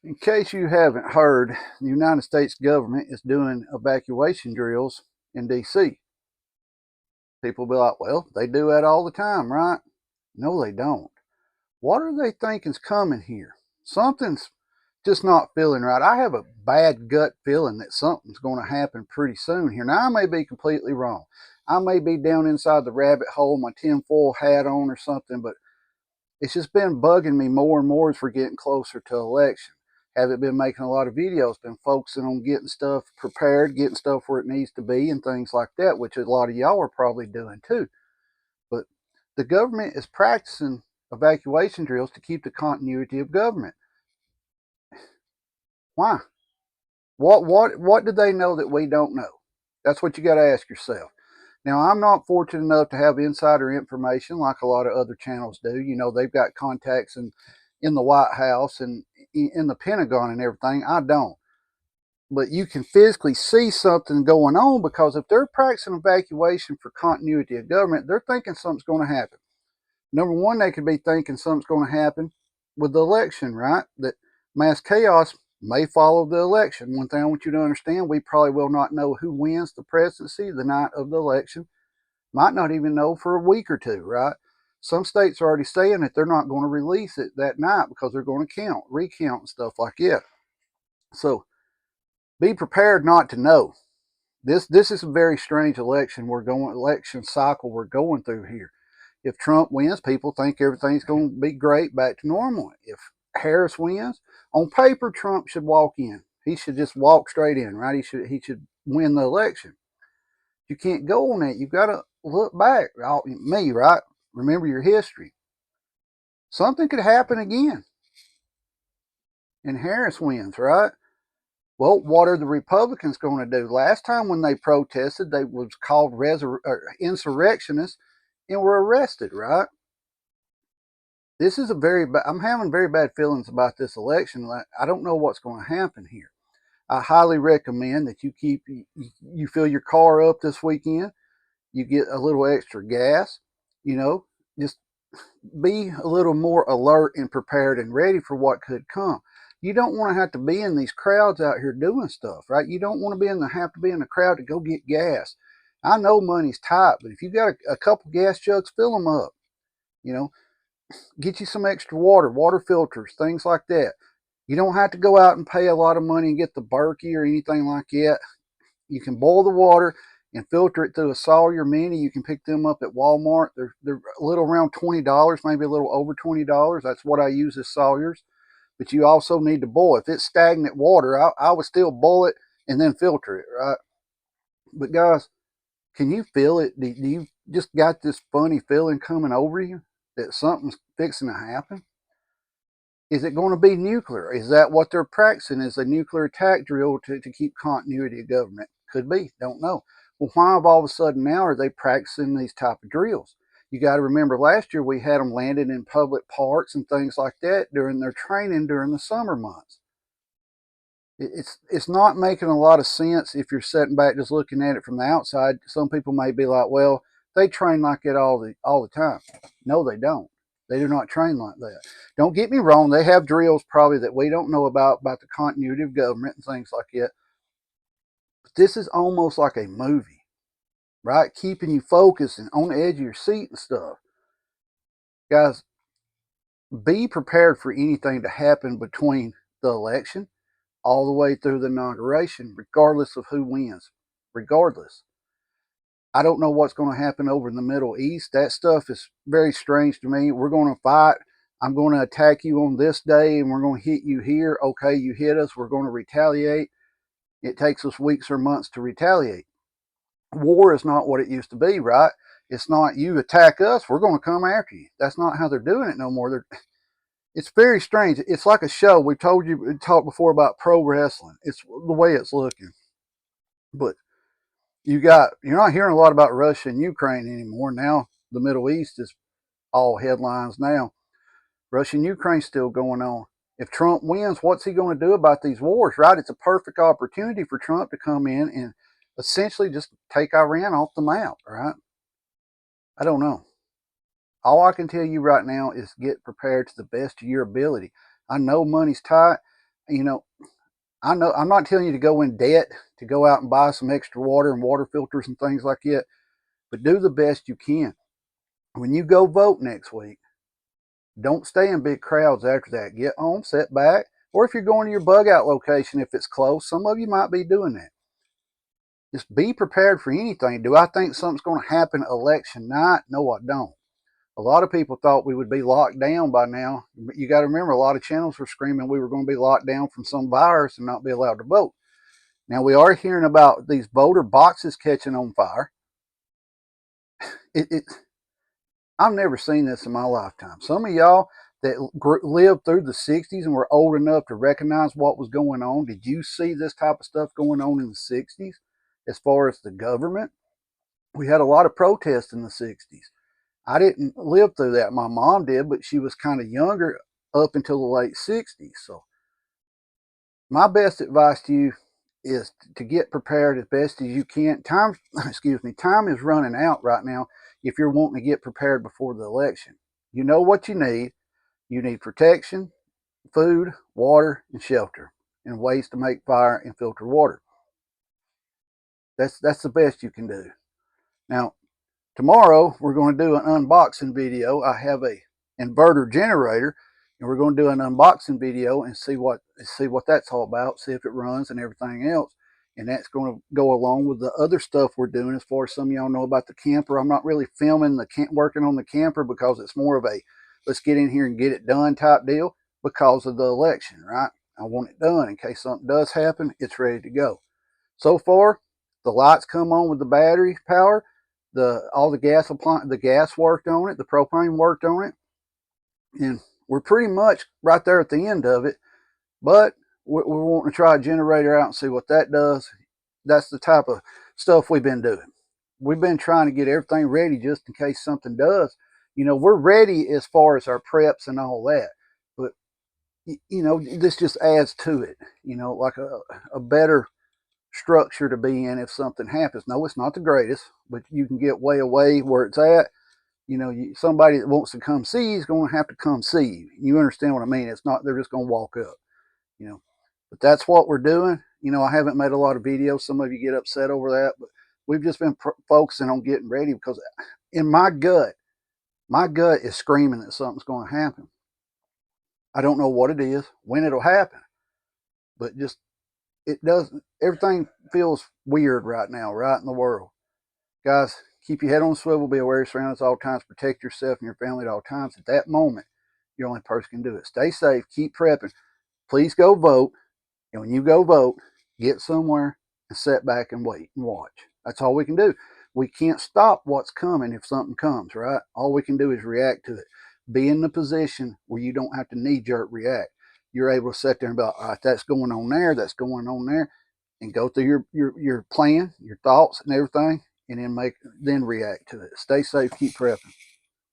In case you haven't heard, the United States government is doing evacuation drills in D.C. People be like, well, they do that all the time, right? No, they don't. What are they thinking's coming here? Something's just not feeling right. I have a bad gut feeling that something's going to happen pretty soon here. Now, I may be completely wrong. I may be down inside the rabbit hole, my tinfoil hat on or something, but it's just been bugging me more and more as we're getting closer to election. Haven't been making a lot of videos, been focusing on getting stuff prepared, getting stuff where it needs to be and things like that, which a lot of y'all are probably doing too. But the government is practicing evacuation drills to keep the continuity of government. Why? What do they know that we don't know? That's what you got to ask yourself. Now, I'm not fortunate enough to have insider information like a lot of other channels do. You know, they've got contacts in the White House and in the Pentagon and everything. I don't. But you can physically see something going on because if they're practicing evacuation for continuity of government, they're thinking something's going to happen. Number one, they could be thinking something's going to happen with the election, right? That mass chaos may follow the election. One thing I want you to understand, we probably will not know who wins the presidency the night of the election. Might not even know for a week or two, right? Some states are already saying that they're not going to release it that night because they're going to recount and stuff like that. So be prepared not to know. This is a very strange election cycle we're going through here. If Trump wins, people think everything's going to be great, back to normal. If Harris wins, on paper, Trump should walk in. He should just walk straight in, right? He should win the election. You can't go on that. You've got to look back. Me, right? Remember your history. Something could happen again, and Harris wins, right? Well, what are the Republicans going to do? Last time when they protested, they was called insurrectionists and were arrested, right? This is I'm having very bad feelings about this election. I don't know what's going to happen here. I highly recommend that you fill your car up this weekend. You get a little extra gas. You know, just be a little more alert and prepared and ready for what could come. You don't want to have to be in these crowds out here doing stuff, right? You don't want to have to be in the crowd to go get gas. I know money's tight, but if you got a couple gas jugs, fill them up. You know, get you some extra water filters, things like that. You don't have to go out and pay a lot of money and get the Berkey or anything like that. You can boil the water and filter it through a Sawyer Mini. You can pick them up at Walmart. They're a little around $20, maybe a little over $20. That's what I use as Sawyers. But you also need to boil. If it's stagnant water, I would still boil it and then filter it, right? But guys, can you feel it? Do you just got this funny feeling coming over you that something's fixing to happen? Is it going to be nuclear? Is that what they're practicing? Is a nuclear attack drill to keep continuity of government? Could be. Don't know. Well, why all of a sudden now are they practicing these type of drills? You got to remember last year we had them landed in public parks and things like that during their training during the summer months. It's not making a lot of sense if you're sitting back just looking at it from the outside. Some people may be like, well, they train like that all the time. No, they don't. They do not train like that. Don't get me wrong, they have drills probably that we don't know about the continuity of government and things like that. But this is almost like a movie, right? Keeping you focused and on the edge of your seat and stuff. Guys, be prepared for anything to happen between the election all the way through the inauguration, regardless of who wins. Regardless. I don't know what's going to happen over in the Middle East. That stuff is very strange to me. We're going to fight. I'm going to attack you on this day and we're going to hit you here. Okay, you hit us. We're going to retaliate. It takes us weeks or months to retaliate. War is not what it used to be, right? It's not you attack us, we're going to come after you. That's not how they're doing it no more. It's very strange. It's like a show. We talked before about pro wrestling. It's the way it's looking. But you're not hearing a lot about Russia and Ukraine anymore. Now the Middle East is all headlines now. Russia and Ukraine's still going on. If Trump wins, what's he going to do about these wars, right? It's a perfect opportunity for Trump to come in and essentially just take Iran off the map, right? I don't know. All I can tell you right now is get prepared to the best of your ability. I know money's tight. You know, I know I'm not telling you to go in debt to go out and buy some extra water and water filters and things like that, but do the best you can. When you go vote next week, don't stay in big crowds after that. Get home, sit back, or if you're going to your bug out location, if it's close, some of you might be doing that. Just be prepared for anything. Do I think something's going to happen election night? No, I don't. A lot of people thought we would be locked down by now. You got to remember, a lot of channels were screaming we were going to be locked down from some virus and not be allowed to vote. Now, we are hearing about these voter boxes catching on fire. It I've never seen this in my lifetime. Some of y'all that lived through the 60s and were old enough to recognize what was going on, did you see this type of stuff going on in the 60s as far as the government? We had a lot of protests in the 60s. I didn't live through that. My mom did, but she was kind of younger up until the late 60s. So my best advice to you is to get prepared as best as you can. Time, excuse me, time is running out right now if you're wanting to get prepared before the election. You know what you need. You need protection, food, water, and shelter, and ways to make fire and filter water. That's the best you can do. Now, tomorrow we're going to do an unboxing video. I have a inverter generator, and we're going to do an unboxing video and see what that's all about, see if it runs and everything else. And that's going to go along with the other stuff we're doing. As far as some of y'all know about the camper, I'm not really filming working on the camper because it's more of a let's get in here and get it done type deal because of the election, right? I want it done in case something does happen. It's ready to go. So far, the lights come on with the battery power. All the gas worked on it. The propane worked on it, and we're pretty much right there at the end of it. But we're wanting to try a generator out and see what that does. That's the type of stuff we've been doing. We've been trying to get everything ready just in case something does. We're ready as far as our preps and all that, but this just adds to it. Like a better structure to be in if something happens. No, it's not the greatest, but you can get way away where it's at. Somebody that wants to come see you is going to have to come see you. You understand what I mean? It's not they're just going to walk up. You know, but that's what we're doing. I haven't made a lot of videos. Some of you get upset over that, but we've just been focusing on getting ready because in my gut is screaming that something's going to happen. I don't know what it is, when it'll happen, but just it does. Everything feels weird right now, right in the world. Guys, keep your head on the swivel, be aware of your surroundings at all times, protect yourself and your family at all times. At that moment, you're the only person can do it. Stay safe, keep prepping. Please go vote. And when you go vote, get somewhere and sit back and wait and watch. That's all we can do. We can't stop what's coming if something comes, right? All we can do is react to it. Be in the position where you don't have to knee-jerk react. You're able to sit there and be like, all right, that's going on there, that's going on there, and go through your plan, your thoughts and everything, and then react to it. Stay safe, keep prepping.